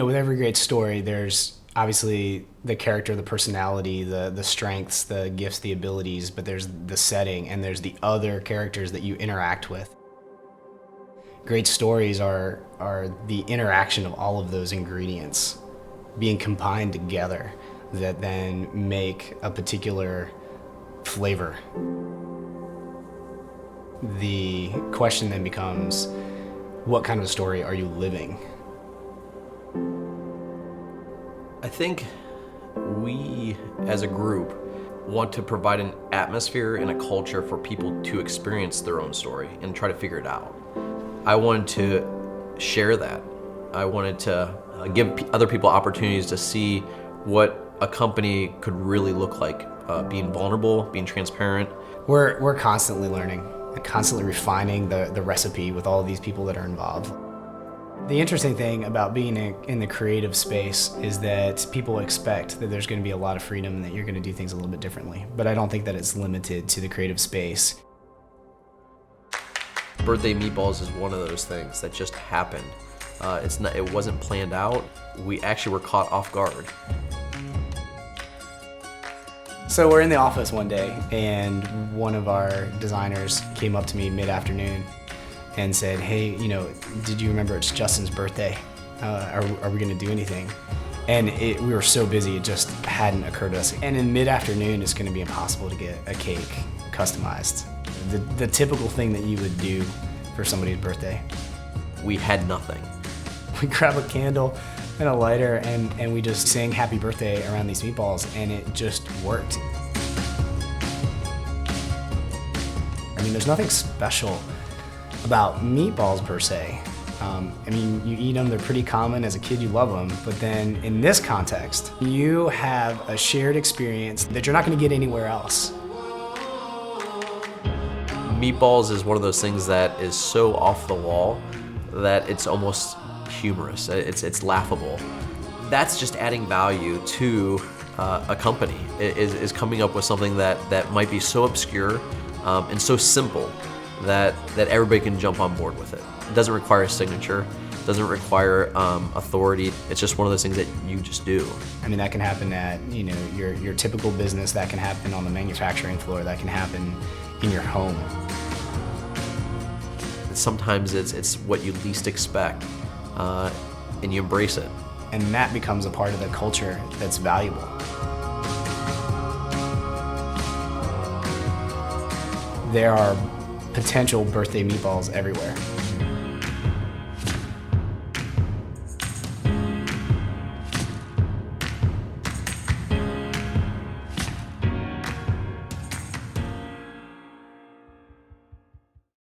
With every great story, there's obviously the character, the personality, the strengths, the gifts, the abilities, but there's the setting and there's the other characters that you interact with. Great stories are the interaction of all of those ingredients being combined together that then make a particular flavor. The question then becomes, what kind of story are you living? I think we, as a group, want to provide an atmosphere and a culture for people to experience their own story and try to figure it out. I wanted to share that. I wanted to give other people opportunities to see what a company could really look like, being vulnerable, being transparent. We're constantly learning and constantly refining the recipe with all of these people that are involved. The interesting thing about being in the creative space is that people expect that there's going to be a lot of freedom and that you're going to do things a little bit differently. But I don't think that it's limited to the creative space. Birthday Meatballs is one of those things that just happened. It wasn't planned out. We actually were caught off guard. So we're in the office one day and one of our designers came up to me mid-afternoon and said, hey, did you remember it's Justin's birthday? Are we gonna do anything? And we were so busy, it just hadn't occurred to us. And in mid-afternoon, it's gonna be impossible to get a cake customized. The typical thing that you would do for somebody's birthday. We had nothing. We grab a candle and a lighter and we just sang happy birthday around these meatballs and it just worked. I mean, there's nothing special about meatballs per se. You eat them, they're pretty common. As a kid, you love them. But then in this context, you have a shared experience that you're not gonna get anywhere else. Meatballs is one of those things that is so off the wall that it's almost humorous. It's laughable. That's just adding value to a company, is coming up with something that might be so obscure and so simple that everybody can jump on board with it. It doesn't require a signature, doesn't require authority. It's just one of those things that you just do. I mean, that can happen at your typical business, that can happen on the manufacturing floor, that can happen in your home. Sometimes it's what you least expect, and you embrace it. And that becomes a part of the culture that's valuable. There are potential birthday meatballs everywhere.